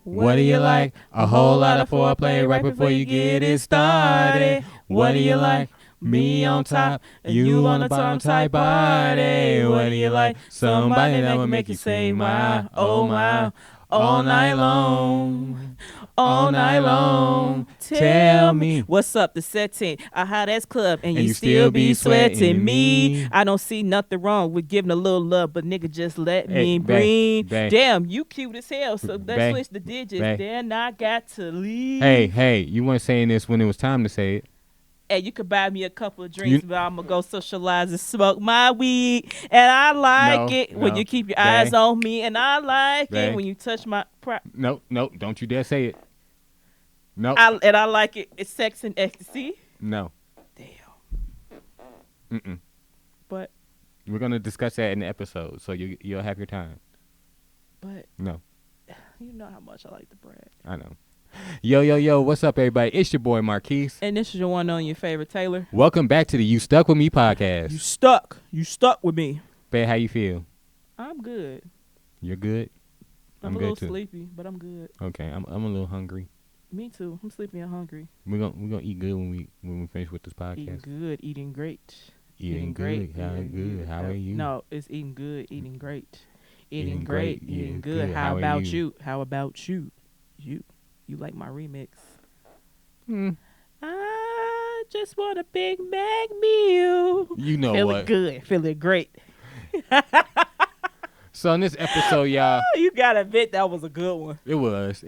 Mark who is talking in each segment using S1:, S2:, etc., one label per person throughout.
S1: What do you like? A whole lot of foreplay right before you get it started. What do you like? Me on top, you on the bottom type party. What do you like? Somebody that will make you say my, oh my, all night long. All night long. Tell me.
S2: What's up, the setting? A hot ass club, and
S1: And
S2: you still be sweating me. I don't see nothing wrong with giving a little love, but nigga, just let me breathe. Damn, you cute as hell, so let's switch the digits. Then I got to leave.
S1: Hey, you weren't saying this when it was time to say it.
S2: Hey, you could buy me a couple of drinks, but I'm going to go socialize and smoke my weed. And I like it when you keep your eyes on me. And I like it when you touch my...
S1: No, don't you dare say it. No.
S2: And I like it. It's sex and ecstasy.
S1: No.
S2: Damn. But...
S1: We're going to discuss that in the episode, so you'll have your time.
S2: But...
S1: No.
S2: You know how much I like the Brat.
S1: I know. Yo, what's up, everybody? It's your boy, Marquis.
S2: And this is your one on your favorite, Taylor.
S1: Welcome back to the You Stuck With Me podcast.
S2: You stuck with me.
S1: Babe, how you feel?
S2: I'm good.
S1: You're good?
S2: I'm a
S1: good
S2: little
S1: too.
S2: sleepy, but I'm good.
S1: Okay, I'm a little hungry.
S2: Me too. I'm sleepy and hungry.
S1: We're gonna eat good when we finish with this podcast.
S2: Eating good, eating great.
S1: Eating great. How are you?
S2: No, it's eating good, eating great. Eating great, eating good. How about you? How about you? You like my remix? I just want a Big Mac meal.
S1: You know
S2: feeling
S1: what?
S2: Good, feeling great.
S1: So in this episode, y'all,
S2: you gotta admit that was a good one.
S1: It was.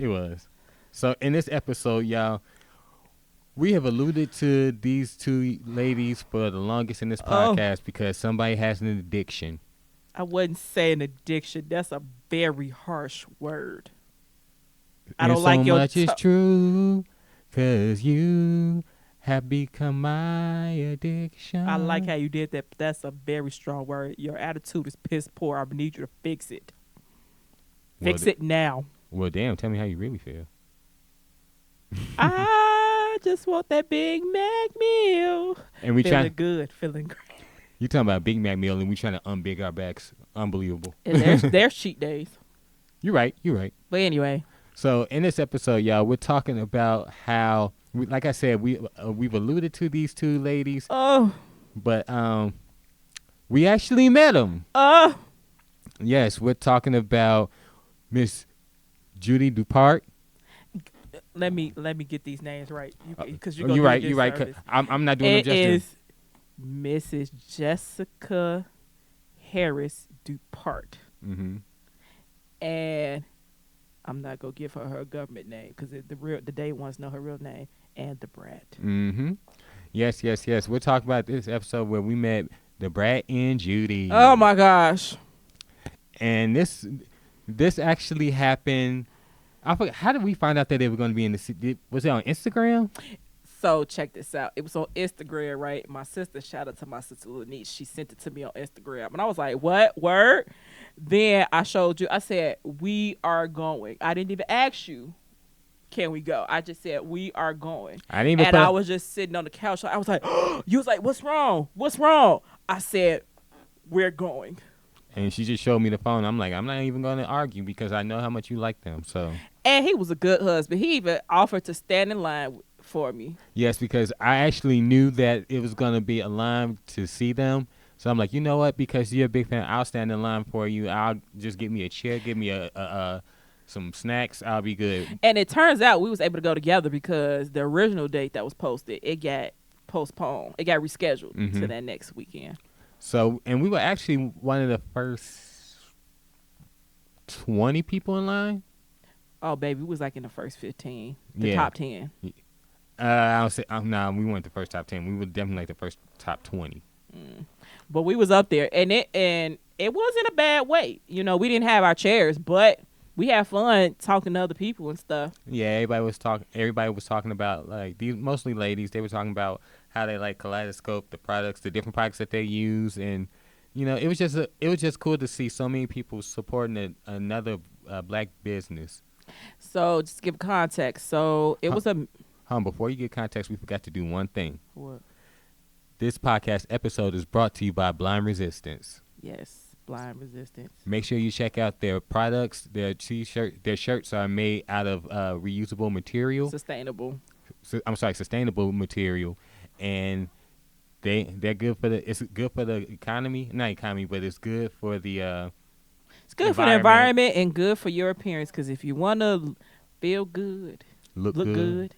S1: So in this episode, y'all, we have alluded to these two ladies for the longest in this podcast because somebody has an addiction.
S2: I wouldn't say an addiction. That's a very harsh word. I don't like your...
S1: So much is true, 'cause you have become my addiction.
S2: I like how you did that, but that's a very strong word. Your attitude is piss poor. I need you to fix it. Fix it now.
S1: Well, damn, tell me how you really feel.
S2: I just want that Big Mac meal.
S1: And we
S2: feeling good, feeling great.
S1: You talking about Big Mac meal and we trying to unbig our backs. Unbelievable.
S2: And there's cheat days.
S1: You're right.
S2: But anyway.
S1: So in this episode, y'all, we're talking about how, like I said, we've alluded to these two ladies. But we actually met them. Yes, we're talking about Miss Judy Dupart.
S2: Let me get these names right, because
S1: you're right. I'm not doing them justice. It is
S2: Mrs. Jessica Harris Dupart. And I'm not gonna give her government name because the day ones know her real name, and the Brat.
S1: Yes. We're talking about this episode where we met the Brat and Judy.
S2: Oh my gosh!
S1: And this actually happened. I forgot, how did we find out that they were going to be in the city? Was it on Instagram?
S2: So check this out. It was on Instagram, right? My sister, shout out to my sister Lanice. She sent it to me on Instagram. And I was like, what? Word? Then I showed you. I said, we are going. I didn't even ask you, can we go? I just said, we are going. I was just sitting on the couch. I was like, you was like, what's wrong? What's wrong? I said, we're going.
S1: And she just showed me the phone. I'm like, I'm not even going to argue because I know how much you like them. So.
S2: And he was a good husband. He even offered to stand in line for me.
S1: Yes, because I actually knew that it was going to be a line to see them. So I'm like, you know what? Because you're a big fan, I'll stand in line for you. I'll just give me a chair, give me some snacks. I'll be good.
S2: And it turns out we was able to go together because the original date that was posted, it got postponed. It got rescheduled to that next weekend.
S1: So, and we were actually one of the first 20 people in line.
S2: Oh, baby, we was like in the first 15, the top 10.
S1: I'll say, no, we weren't the first top 10. We were definitely like the first top 20.
S2: But we was up there, and it wasn't a bad way. You know, we didn't have our chairs, but we had fun talking to other people and stuff.
S1: Yeah, everybody was talking about, like, these mostly ladies. They were talking about how they like Kaleidoscope, the different products that they use, and you know, it was just cool to see so many people supporting another black business.
S2: So just give context. So it was a.
S1: Before you get context, we forgot to do one thing.
S2: What?
S1: This podcast episode is brought to you by Blind Resistance.
S2: Yes, Blind Resistance.
S1: Make sure you check out their products. Their shirts are made out of reusable material.
S2: Sustainable.
S1: Sustainable material, and they're good for the. It's good for the economy, not economy, but it's good for the.
S2: It's good for the environment and good for your appearance. Because if you want to feel good,
S1: look good,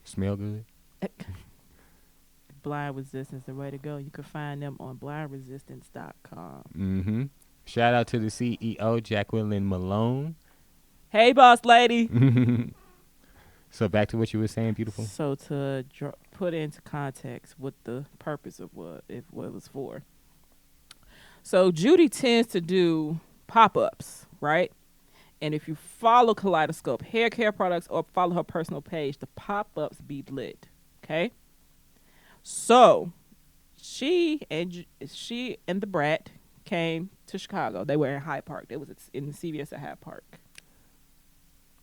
S1: smell good.
S2: Blind Resistance, the way to go. You can find them on blindresistance.com.
S1: Mm-hmm. Shout out to the CEO, Jacqueline Malone.
S2: Hey, boss lady.
S1: So back to what you were saying, beautiful.
S2: So to put into context what the purpose of what it was for. So Judy tends to do pop-ups, right? And if you follow Kaleidoscope hair care products or follow her personal page, the pop-ups be lit. Okay. So she and the Brat came to Chicago. They were in Hyde Park. It was in the CVS at Hyde Park.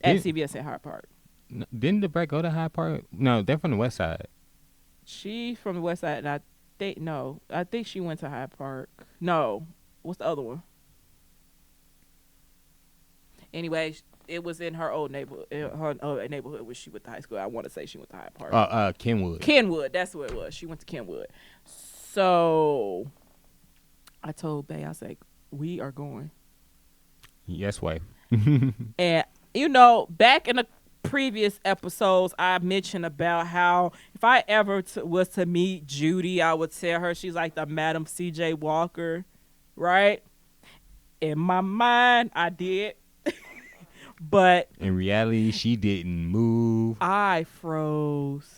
S2: CVS at Hyde Park.
S1: Didn't the Brat go to Hyde Park? No, they're from the West Side.
S2: She's from the West Side, and I think she went to Hyde Park. No, what's the other one? Anyway, it was in her old neighborhood, neighborhood where she went to high school. I want to say she went to Hyde Park.
S1: Kenwood.
S2: Kenwood, that's what it was. She went to Kenwood. So I told Bay, I was like, we are going.
S1: Yes, wife.
S2: And back in the previous episodes, I mentioned about how if I ever was to meet Judy, I would tell her she's like the Madam C.J. Walker, right? In my mind, I did. But
S1: in reality, she didn't move.
S2: I froze.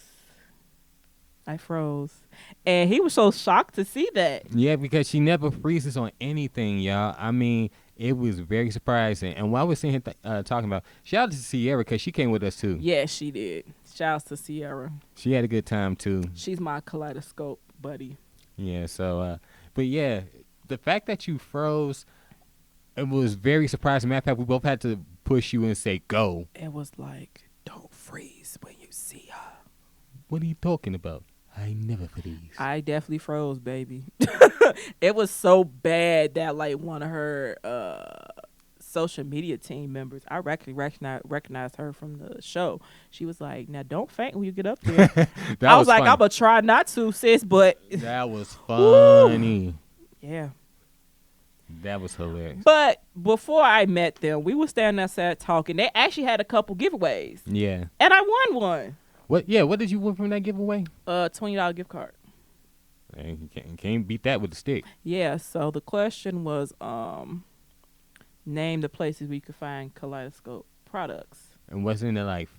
S2: And he was so shocked to see that.
S1: Yeah, because she never freezes on anything, y'all. I mean, it was very surprising. And while we're sitting here talking about, shout out to Sierra because she came with us too.
S2: Yeah, she did. Shouts to Sierra.
S1: She had a good time too.
S2: She's my Kaleidoscope buddy.
S1: Yeah, so, but yeah, the fact that you froze, it was very surprising. Matter of fact, we both had to push you and say, go.
S2: It was like, don't freeze when you see her.
S1: What are you talking about? I never freeze.
S2: I definitely froze, baby. It was so bad that like one of her social media team members, I actually recognized her from the show. She was like, now don't faint when you get up there. I was like, funny. I'm going to try not to, sis, but.
S1: That was funny.
S2: Yeah.
S1: That was hilarious.
S2: But before I met them, we were standing outside talking. They actually had a couple giveaways.
S1: Yeah.
S2: And I won one.
S1: What? Yeah. What did you win from that giveaway?
S2: $20 gift card.
S1: And you can't beat that with a stick.
S2: Yeah. So the question was, name the places where you could find Kaleidoscope products.
S1: And wasn't there like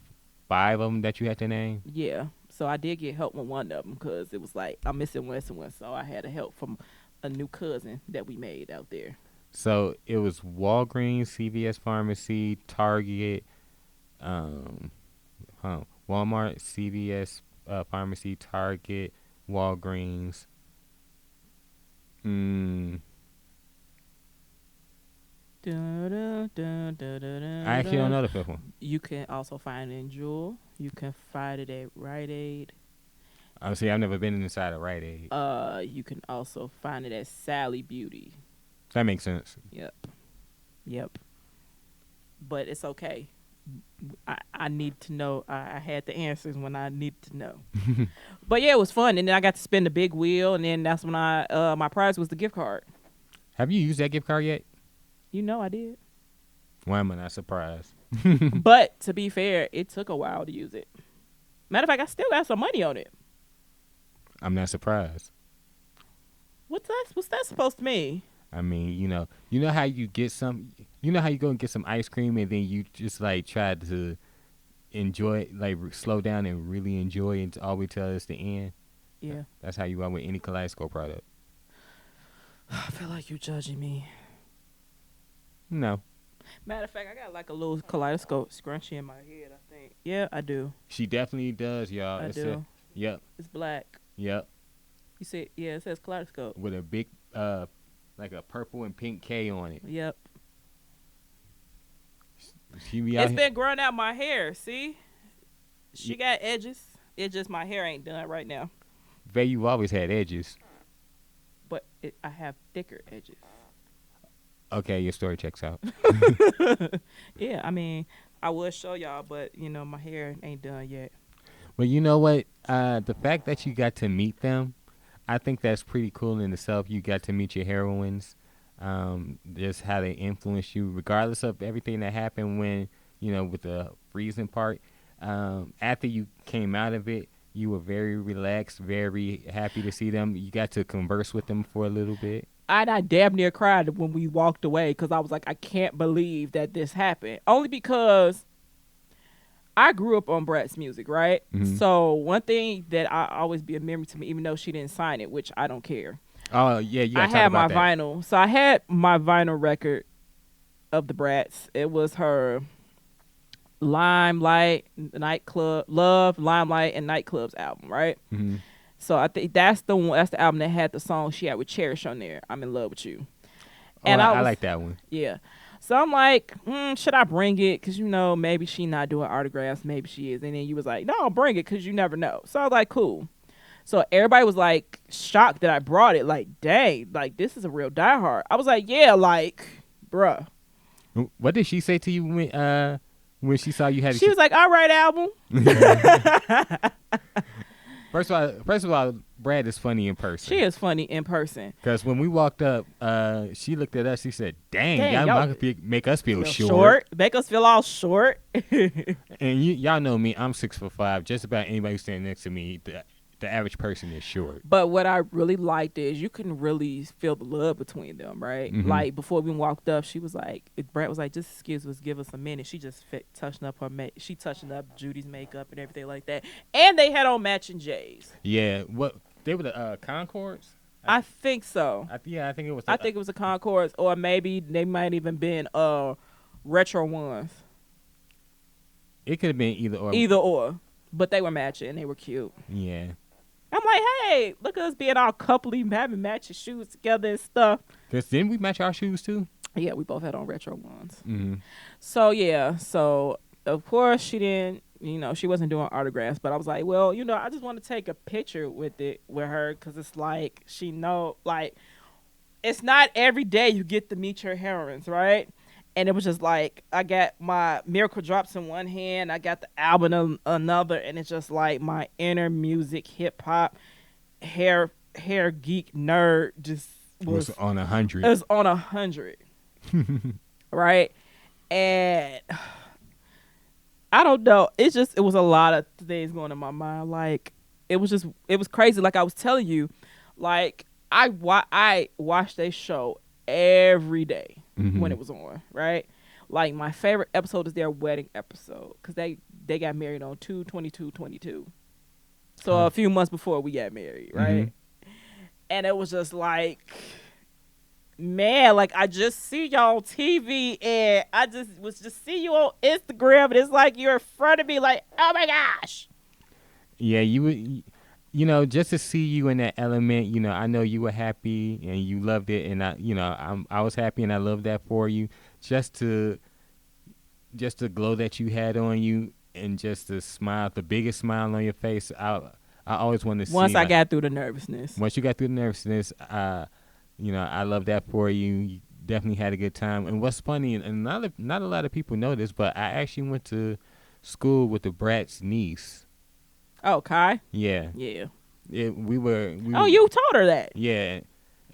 S1: 5 of them that you had to name?
S2: Yeah. So I did get help with one of them because it was like I'm missing one, so I had help from a new cousin that we made out there.
S1: So it was Walgreens, CVS Pharmacy, Target, Walmart, CVS Pharmacy, Target, Walgreens. I actually don't know the 5th one.
S2: You can also find it in Jewel. You can find it at Rite Aid.
S1: See, I've never been inside of Rite Aid.
S2: You can also find it at Sally Beauty.
S1: That makes sense.
S2: Yep. But it's okay. I need to know. I had the answers when I needed to know. But yeah, it was fun. And then I got to spin the big wheel. And then that's when my prize was the gift card.
S1: Have you used that gift card yet?
S2: I did.
S1: Why am I not surprised?
S2: But to be fair, it took a while to use it. Matter of fact, I still got some money on it.
S1: I'm not surprised.
S2: What's that supposed to mean?
S1: I mean, you know how you get some, how you go and get some ice cream and then you just like try to enjoy it, like slow down and really enjoy it all the way till it's the end.
S2: Yeah.
S1: That's how you are with any Kaleidoscope product.
S2: I feel like you're judging me.
S1: No.
S2: Matter of fact, I got like a little Kaleidoscope scrunchie in my head, I think. Yeah, I do.
S1: She definitely does, y'all.
S2: I do.
S1: Yep.
S2: It's black.
S1: Yep.
S2: You see, yeah, it says Kaleidoscope.
S1: With a big, like a purple and pink K on it.
S2: Yep.
S1: It's
S2: been growing out my hair, see? She got edges. It's just my hair ain't done right now.
S1: Vay, you've always had edges.
S2: But I have thicker edges.
S1: Okay, your story checks out.
S2: Yeah, I mean, I would show y'all, but my hair ain't done yet.
S1: Well, you know what? The fact that you got to meet them, I think that's pretty cool in itself. You got to meet your heroines, just how they influence you, regardless of everything that happened when, with the freezing part. After you came out of it, you were very relaxed, very happy to see them. You got to converse with them for a little bit.
S2: I damn near cried when we walked away because I was like, I can't believe that this happened. Only because I grew up on Brat's music, right?
S1: Mm-hmm.
S2: So one thing that I always be a memory to me, even though she didn't sign it, which I don't care.
S1: Oh yeah, you got
S2: I
S1: to talk
S2: had
S1: about
S2: my
S1: that.
S2: vinyl. So I had my vinyl record of the Brats. It was her Limelight, Nightclub, Love, Limelight, and Nightclubs album, right?
S1: Mm-hmm.
S2: So I think that's the one. That's the album that had the song she had with Cherish on there. I'm in love with you.
S1: Oh,
S2: And
S1: I like that one.
S2: Yeah. So I'm like, should I bring it? Because, maybe she not doing autographs. Maybe she is. And then you was like, no, bring it because you never know. So I was like, cool. So everybody was like shocked that I brought it. Like, dang, like this is a real diehard. I was like, yeah, like, bruh.
S1: What did she say to you when she saw you had?
S2: She was like, all right, album.
S1: First of all, Brad is funny in person.
S2: She is funny in person.
S1: Because when we walked up, she looked at us. She said, "Dang, y'all make us feel
S2: short. Make us feel all short."
S1: And y'all know me. I'm 6'5". Just about anybody who's standing next to me, the average person is short.
S2: But what I really liked is you can really feel the love between them, right?
S1: Mm-hmm.
S2: Like before we walked up, she was like, Brett was like, just excuse us, give us a minute. She just touching up she touching up Judy's makeup and everything like that. And they had on matching J's.
S1: Yeah, what they were the Concords?
S2: I think so.
S1: I think it was.
S2: I think it was a Concords, or maybe they might even been retro ones.
S1: It could have been either or.
S2: Either or, but they were matching and they were cute.
S1: Yeah.
S2: I'm like, hey, look at us being all coupley, having matching shoes together and stuff.
S1: Because didn't we match our shoes too?
S2: Yeah, we both had on retro ones.
S1: Mm-hmm.
S2: So, yeah. So, of course, she didn't, she wasn't doing autographs. But I was like, well, I just want to take a picture with her. Because it's like, it's not every day you get to meet your heroines, right? And it was just like, I got my Miracle Drops in one hand. I got the album in another. And it's just like my inner music, hip hop, hair geek nerd just was
S1: on 100.
S2: It was on 100. Right? And I don't know. It was a lot of things going in my mind. Like, it was crazy. Like I was telling you, like, I watched their show every day. Mm-hmm. When it was on, right? Like my favorite episode is their wedding episode because they got married on 2/22/22, so a few months before we got married, right? Mm-hmm. And it was just like, man, like I just see y'all on TV and I just see you on Instagram and it's like you're in front of me, like, oh my gosh.
S1: Yeah, you would. Just to see you in that element, I know you were happy and you loved it, and I was happy and I loved that for you. Just the glow that you had on you, and just the smile, the biggest smile on your face. I always wanted to see.
S2: Once I got through the nervousness.
S1: Once you got through the nervousness, I love that for you. You definitely had a good time. And what's funny, and not a lot of people know this, but I actually went to school with the Brat's niece.
S2: Oh, Kai?
S1: Yeah.
S2: Yeah.
S1: We were.
S2: Oh, you told her that?
S1: Yeah,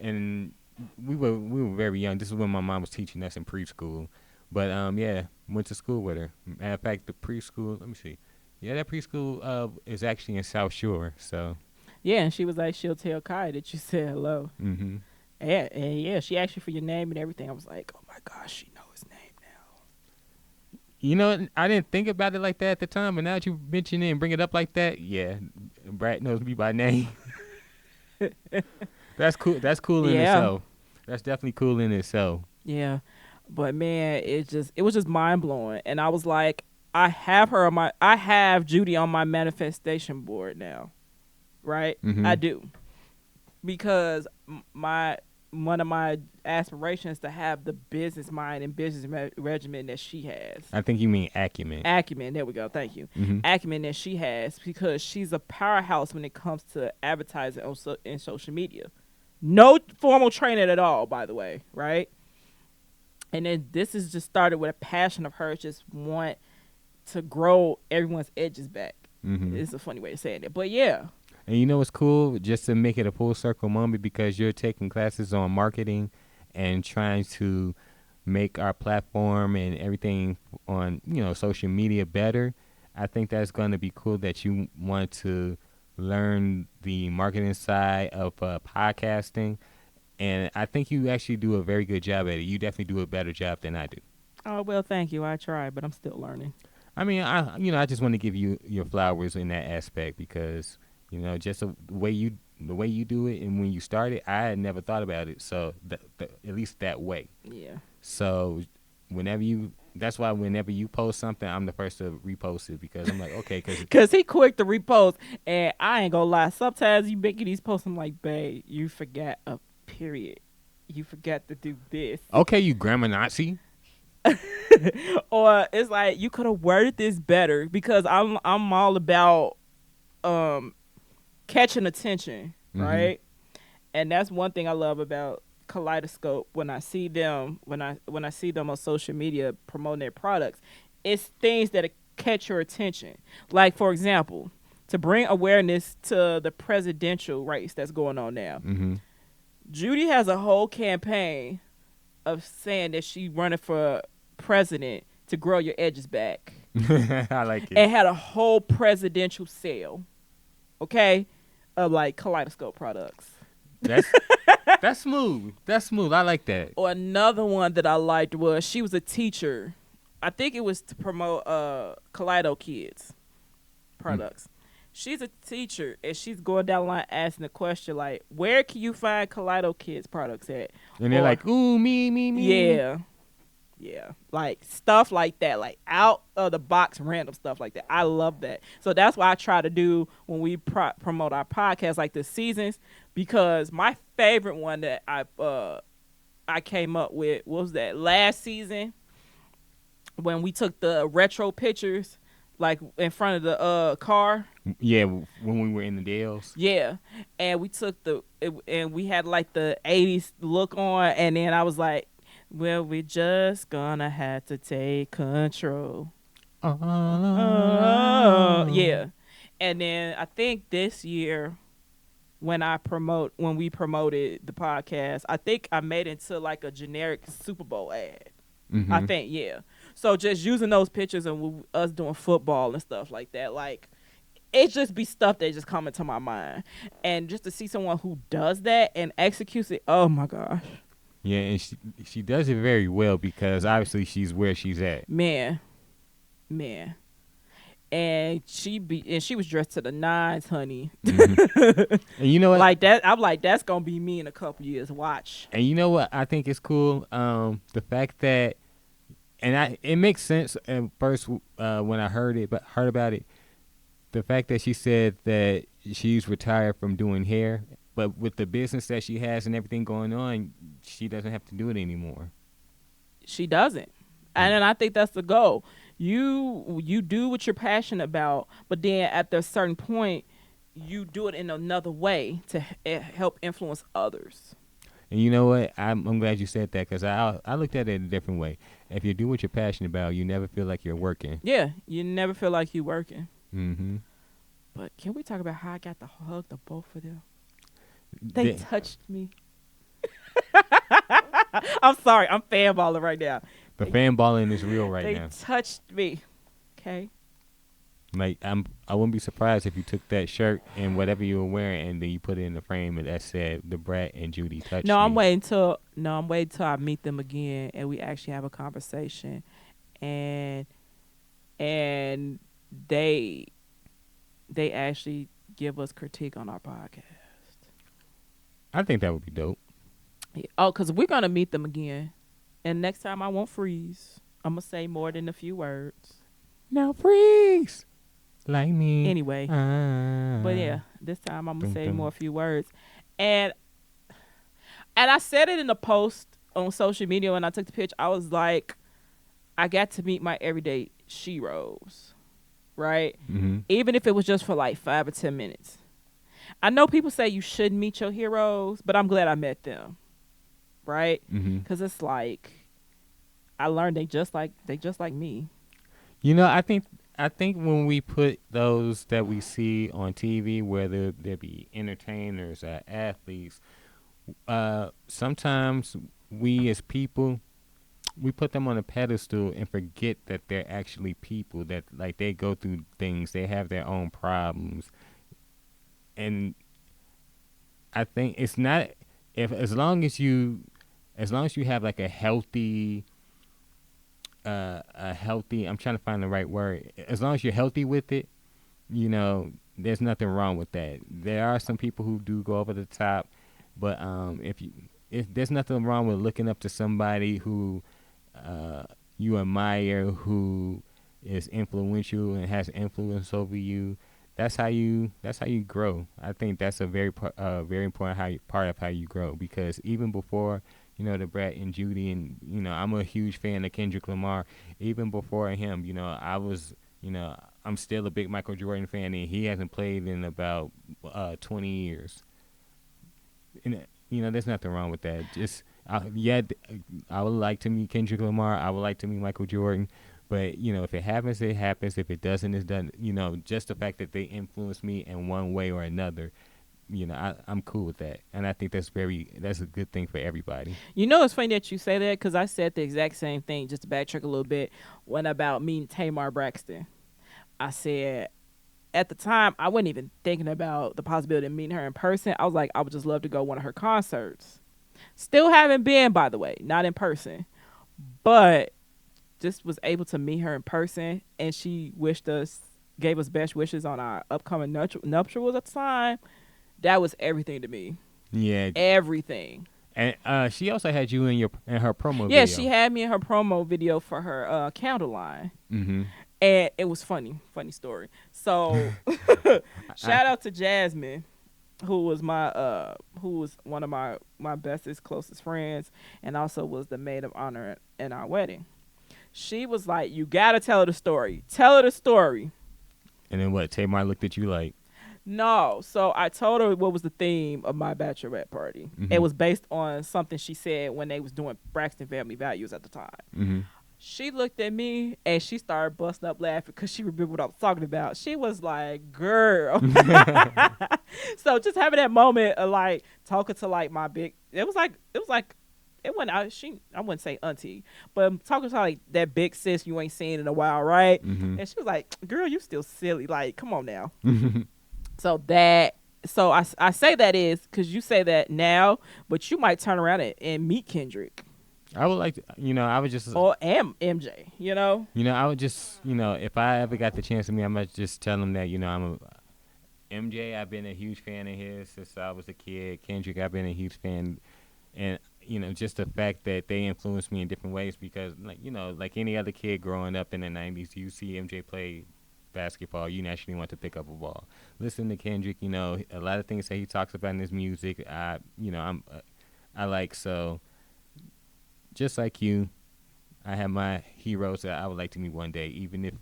S1: and we were very young. This is when my mom was teaching us in preschool. But yeah, went to school with her. Matter of fact, the preschool. Let me see. Yeah, that preschool is actually in South Shore. So.
S2: Yeah, and she was like, she'll tell Kai that you said hello.
S1: Mm-hmm.
S2: And yeah, she asked you for your name and everything. I was like, oh my gosh, she knows his name now.
S1: I didn't think about it like that at the time, but now that you mention it and bring it up like that, yeah, Brat knows me by name. That's cool. That's cool in itself. That's definitely cool in itself.
S2: Yeah, but man, it was just mind blowing, and I was like, I have Judy on my manifestation board now, right? Mm-hmm. I do, because one of my aspirations to have the business mind and business regimen that she has.
S1: I think you mean acumen.
S2: Acumen, there we go. Thank you. Mm-hmm. Acumen that she has, because she's a powerhouse when it comes to advertising in social media. No formal training at all, by the way, right? And then this is just started with a passion of hers, just want to grow everyone's edges back.
S1: Mm-hmm.
S2: It's a funny way of saying it, but yeah.
S1: And you know what's cool? Just to make it a full circle moment, because you're taking classes on marketing and trying to make our platform and everything on, social media better. I think that's going to be cool that you want to learn the marketing side of podcasting. And I think you actually do a very good job at it. You definitely do a better job than I do.
S2: Oh, well, thank you. I try, but I'm still learning.
S1: I mean, I just want to give you your flowers in that aspect because, just the way you do it and when you started, I had never thought about it. So at least that way.
S2: Yeah.
S1: So that's why whenever you post something, I'm the first to repost it because I'm like, okay,
S2: because he quick to repost, and I ain't gonna lie. Sometimes you making these posts, I'm like, babe, you forgot a period. You forgot to do this.
S1: Okay, you grammar Nazi.
S2: Or it's like you could have worded this better because I'm all about catching attention, right? And that's one thing I love about Kaleidoscope when I see them when I see them on social media promoting their products. It's things that catch your attention. Like, for example, to bring awareness to the presidential race that's going on now. Judy has a whole campaign of saying that she's running for president to grow your edges back.
S1: I like it.
S2: And had a whole presidential sale, okay, of like Kaleidoscope products.
S1: That's smooth. That's smooth. I like that.
S2: Or another one that I liked was she was a teacher. I think it was to promote Kaleido Kids products. She's a teacher, and she's going down the line asking the question, like, where can you find Kaleido Kids products at?
S1: And they're like, ooh, me.
S2: Yeah. Yeah. Like, stuff like that. Like, out of the box, random stuff like that. I love that. So that's what I try to do when we promote our podcast, like the seasons, because my favorite one that I came up with, what was that, last season, when we took the retro pictures, like in front of the car.
S1: Yeah, when we were in the Dales.
S2: Yeah, and we took and we had like the 80s look on, and then I was like, well, we just gonna have to take control. Yeah. And then I think this year when we promoted the podcast, I think I made it into like a generic Super Bowl ad. I think, yeah. So just using those pictures and us doing football and stuff like that, like, it just be stuff that just come into my mind. And just to see someone who does that and executes it, oh my gosh.
S1: Yeah, and she does it very well because obviously she's where she's at.
S2: Man. And she was dressed to the nines, honey.
S1: And you know what?
S2: Like that, I'm like, that's gonna be me in a couple years. Watch.
S1: And you know what I think is cool? The fact that, and it makes sense at first when I heard about it. The fact that she said that she's retired from doing hair, but with the business that she has and everything going on, she doesn't have to do it anymore.
S2: She doesn't. And then I think that's the goal. You do what you're passionate about, but then at a certain point, you do it in another way to help influence others.
S1: And you know what? I'm glad you said that because I looked at it a different way. If you do what you're passionate about, you never feel like you're working.
S2: Yeah, you never feel like you're working.
S1: Mm-hmm.
S2: But can we talk about how I got to hug the both of them? They touched me. I'm sorry. I'm fanballing right now.
S1: The fanballing is real right now.
S2: They touched me. Okay.
S1: Like I wouldn't be surprised if you took that shirt and whatever you were wearing and then you put it in the frame and that said the Brat and Judy touched me.
S2: I'm waiting till I meet them again and we actually have a conversation and they actually give us critique on our podcast.
S1: I think that would be dope.
S2: Yeah. Oh, because we're going to meet them again. And next time I won't freeze. I'm going to say more than a few words.
S1: Now freeze. Like me.
S2: Anyway. But yeah, this time I'm going to say more a few words. And I said it in a post on social media when I took the picture. I was like, I got to meet my everyday sheroes. Right?
S1: Mm-hmm.
S2: Even if it was just for like 5 or 10 minutes. I know people say you shouldn't meet your heroes, but I'm glad I met them. Right?
S1: Mm-hmm.
S2: Because it's like, I learned they just like me.
S1: I think when we put those that we see on TV, whether they be entertainers or athletes, sometimes we as people we put them on a pedestal and forget that they're actually people, that like they go through things, they have their own problems. And I think it's not, if as long as you have like a healthy, I'm trying to find the right word, as long as you're healthy with it, there's nothing wrong with that. There are some people who do go over the top, but if there's nothing wrong with looking up to somebody who you admire, who is influential and has influence over you. That's how you grow. I think that's a very important part of how you grow, because even before the Brat and Judy, and I'm a huge fan of Kendrick Lamar. Even before him, I'm still a big Michael Jordan fan, and he hasn't played in about 20 years. And there's nothing wrong with that. Just I would like to meet Kendrick Lamar. I would like to meet Michael Jordan. But if it happens, it happens. If it doesn't, it's done. Just the fact that they influence me in one way or another, I'm cool with that, and I think that's a good thing for everybody.
S2: It's funny that you say that because I said the exact same thing. Just to backtrack a little bit, when about meeting Tamar Braxton, I said at the time I wasn't even thinking about the possibility of meeting her in person. I was like, I would just love to go one of her concerts. Still haven't been, by the way, not in person, but just was able to meet her in person, and she gave us best wishes on our upcoming nuptials at the time. That was everything to me.
S1: Yeah,
S2: Everything.
S1: and she also had you in her promo video.
S2: Yeah, she had me in her promo video for her candle line.
S1: Mm-hmm.
S2: And it was funny story. So shout out to Jasmine, who was one of my bestest, closest friends, and also was the maid of honor in our wedding. She was like, "You gotta tell her the story. Tell her the story."
S1: And then what? Tamar looked at you like,
S2: No, so I told her what was the theme of my bachelorette party.
S1: mm-hmm.
S2: It was based on something she said when they was doing Braxton Family Values at the time.
S1: Mm-hmm.
S2: She looked at me and she started busting up laughing because she remembered what I was talking about. She was like, "Girl." So just having that moment of like talking to like my big, it was like it wasn't I wouldn't say auntie, but talking to like that big sis you ain't seen in a while, right?
S1: Mm-hmm.
S2: And she was like, "Girl, you still silly. Like, come on now."
S1: Mm-hmm.
S2: So I say that is because you say that now, but you might turn around and meet Kendrick
S1: I would like to, I would just,
S2: or MJ.
S1: I would just, if I ever got the chance to meet, I might just tell him that, MJ, I've been a huge fan of his since I was a kid. Kendrick, I've been a huge fan. And, just the fact that they influenced me in different ways, because, like any other kid growing up in the 90s, you see MJ play basketball, you naturally want to pick up a ball. Listen to Kendrick, a lot of things that he talks about in his music, I like. So just like you, I have my heroes that I would like to meet one day. Even if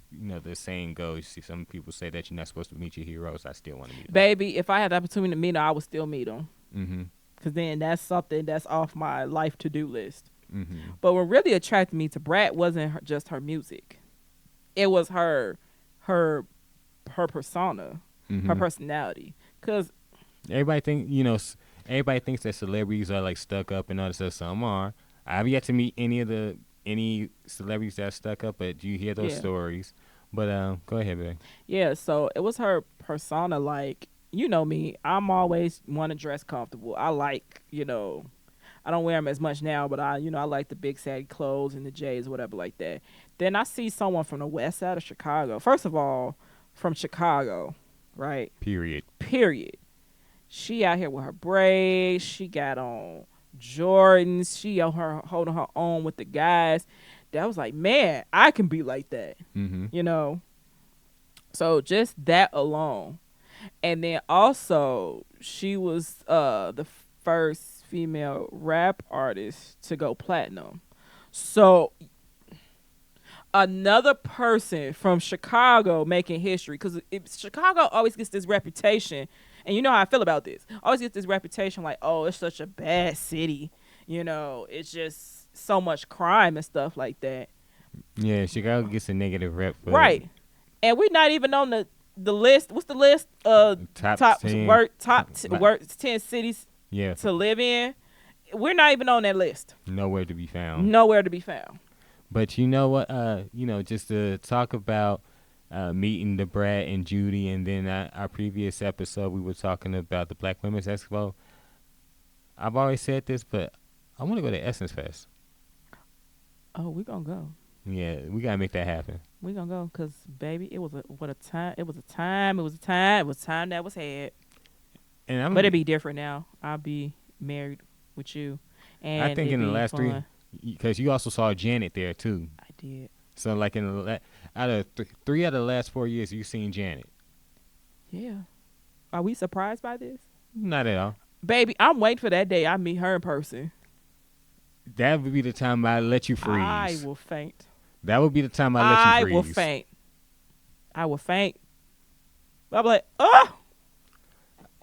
S1: the saying goes, some people say that you're not supposed to meet your heroes, I still want to meet them.
S2: Baby, if I had the opportunity to meet them, I would still meet them.
S1: Mm-hmm.
S2: Because then that's something that's off my life to-do list.
S1: Mm-hmm.
S2: But what really attracted me to Brat wasn't just her music. It was her persona,
S1: Mm-hmm.
S2: her personality. Because
S1: everybody thinks that celebrities are like stuck up and all this stuff. Some are. I've yet to meet any celebrities that are stuck up, but you hear those stories. But go ahead, babe.
S2: Yeah, so it was her persona. Like, you know me, I'm always want to dress comfortable. I like, I don't wear them as much now, but I like the big saggy clothes and the J's, whatever like that. Then I see someone from the west side of Chicago. First of all, from Chicago, right?
S1: Period.
S2: She out here with her braids. She got on Jordans. She out her holding her own with the guys. That was like, man, I can be like that.
S1: Mm-hmm.
S2: So just that alone. And then also, she was the first female rap artist to go platinum. So another person from Chicago making history, because Chicago always gets this reputation, and you know how I feel about this. Always gets this reputation like, oh, it's such a bad city. It's just so much crime and stuff like that.
S1: Yeah, Chicago gets a negative rep for
S2: Right. And we're not even on the list. What's the list?
S1: top
S2: Top
S1: 10. Like,
S2: 10 cities
S1: yeah,
S2: to live in. We're not even on that list.
S1: nowhere to be found.
S2: Nowhere to be found.
S1: But you know what? Just to talk about meeting the Brat and Judy, and then our previous episode we were talking about the Black Women's Expo. I've always said this, but I want to go to Essence Fest.
S2: Oh, we gonna go.
S1: Yeah, we gotta make that happen.
S2: We gonna go because baby, it was a time. It was a time that was had.
S1: And
S2: But it'd be different now. I'll be married with you, and
S1: I think in the last
S2: fun.
S1: because you also saw Janet there too.
S2: I did.
S1: So like in the out of 3 out of the last 4 years, you've seen Janet.
S2: Yeah. Are we surprised by this?
S1: Not at all.
S2: Baby, I'm waiting for that day I meet her in person.
S1: That would be the time I let you freeze.
S2: I will faint.
S1: That would be the time I let you freeze.
S2: I will faint. I will faint. I'll be like, oh!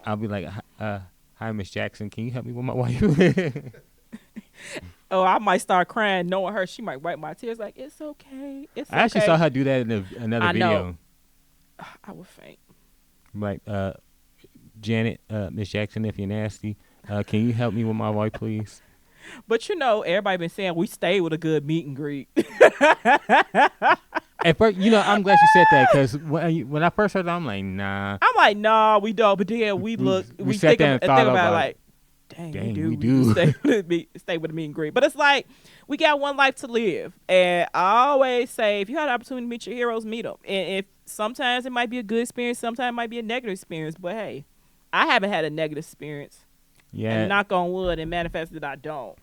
S1: I'll be like, hi, Miss Jackson. Can you help me with my wife?
S2: Oh, I might start crying knowing her. She might wipe my tears like, it's okay. It's okay.
S1: I actually saw her do that in another video.
S2: Know. I will faint.
S1: Like, Janet, Miss Jackson, if you're nasty, can you help me with my wife, please?
S2: But everybody been saying we stayed with a good meet and greet.
S1: At first, I'm glad you said that because when I first heard that, I'm like, nah.
S2: I'm like, nah, we don't. But then we
S1: sat there and thought
S2: about it like, dang, we do. Stay with a meet and greet. But it's like, we got one life to live. And I always say, if you had the opportunity to meet your heroes, meet them. And if sometimes it might be a good experience, sometimes it might be a negative experience. But hey, I haven't had a negative experience.
S1: Yeah.
S2: And knock on wood and manifest that I don't,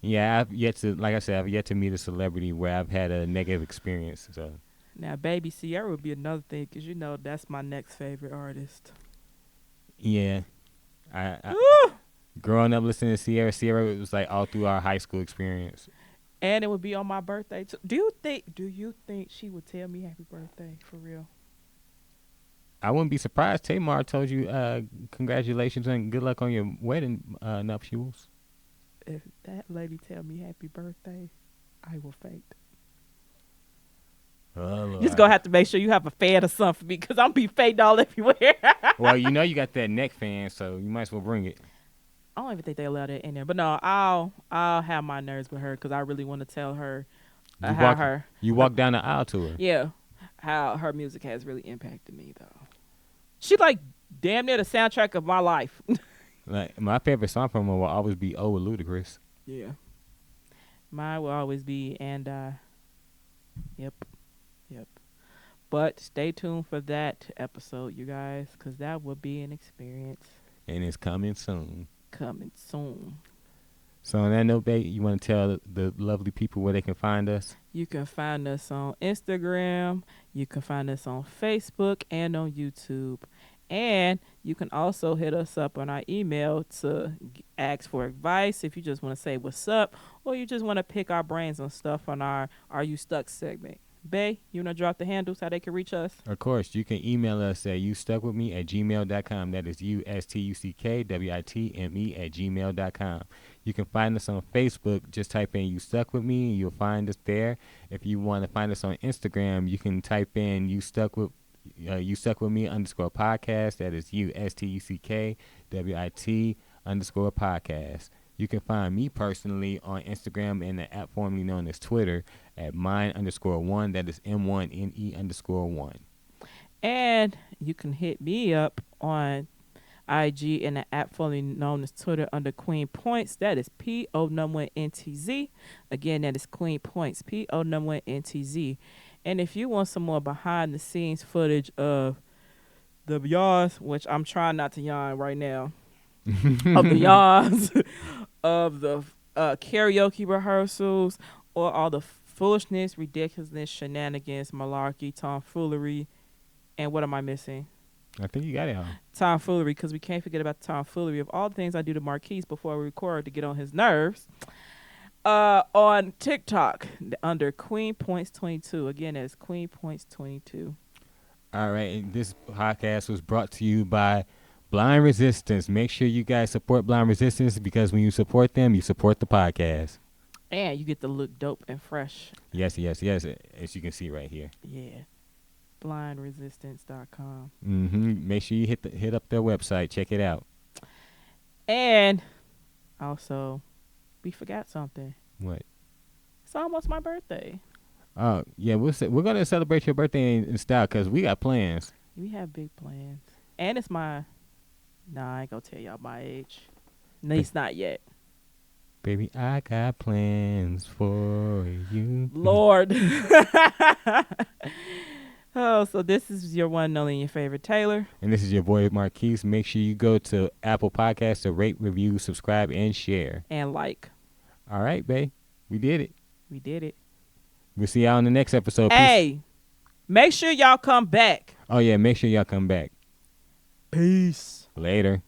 S1: Yeah, I've yet to meet a celebrity where I've had a negative experience. So
S2: now, baby Sierra would be another thing because that's my next favorite artist.
S1: Yeah, I growing up listening to Sierra, it was like all through our high school experience.
S2: And it would be on my birthday too. Do you think she would tell me happy birthday for real?
S1: I wouldn't be surprised. Tamar told you congratulations and good luck on your wedding nuptials.
S2: If that lady tell me happy birthday, I will faint.
S1: Oh,
S2: you just gonna have to make sure you have a fan or something because I'm be fainting all everywhere.
S1: Well, you got that neck fan, so you might as well bring it.
S2: I don't even think they allow that in there, but no, I'll have my nerves with her because I really want to tell her
S1: You walk down the aisle to her.
S2: Yeah, how her music has really impacted me though. She like damn near the soundtrack of my life.
S1: Like my favorite song from her will always be "Oh" with Ludacris.
S2: Yeah, mine will always be and yep. But stay tuned for that episode, you guys, because that will be an experience.
S1: And it's coming soon. So on that note, babe, you want to tell the lovely people where they can find us?
S2: You can find us on Instagram. You can find us on Facebook and on YouTube. And you can also hit us up on our email to ask for advice if you just want to say what's up or you just want to pick our brains on stuff on our Are You Stuck segment. Bae, you want to drop the handles how they can reach us?
S1: Of course. You can email us at youstuckwithme@gmail.com. That is USTUCKWITME@gmail.com. You can find us on Facebook. Just type in You Stuck With Me and you'll find us there. If you want to find us on Instagram, you can type in You Stuck With Me _podcast. That is USTUCKWIT_podcast. You can find me personally on Instagram and the app formerly known as Twitter at mine_1. That is MNE_1.
S2: And you can hit me up on IG and the app formerly known as Twitter under Queen Points. That is PO1NTZ. Again, that is Queen Points, PO1NTZ. And if you want some more behind the scenes footage of the yawns, which I'm trying not to yawn right now, of the yawns, of the karaoke rehearsals, or all the foolishness, ridiculousness, shenanigans, malarkey, tomfoolery, and what am I missing?
S1: I think you got it all.
S2: Tomfoolery, because we can't forget about the tomfoolery of all the things I do to Marquis before we record to get on his nerves. On TikTok under Queen Points 22. Again, that's Queen Points 22.
S1: All right. And this podcast was brought to you by Blind Resistance. Make sure you guys support Blind Resistance because when you support them, you support the podcast.
S2: And you get to look dope and fresh.
S1: Yes, yes, yes. As you can see right here.
S2: Yeah. Blindresistance.com.
S1: Make sure you hit up their website. Check it out.
S2: And also, we forgot something.
S1: What?
S2: It's almost my birthday.
S1: Oh yeah, we're gonna celebrate your birthday in style because we got plans.
S2: We have big plans. And it's my... Nah, I ain't gonna tell y'all my age. At least not yet.
S1: Baby, I got plans for you.
S2: Lord. Oh, so this is your one and only your favorite Taylor.
S1: And this is your boy Marquis. Make sure you go to Apple Podcasts to rate, review, subscribe, and share.
S2: And like.
S1: All right, babe. We did it.
S2: We did it.
S1: We'll see y'all in the next episode.
S2: Hey, make sure y'all come back.
S1: Oh, yeah. Make sure y'all come back.
S2: Peace.
S1: Later.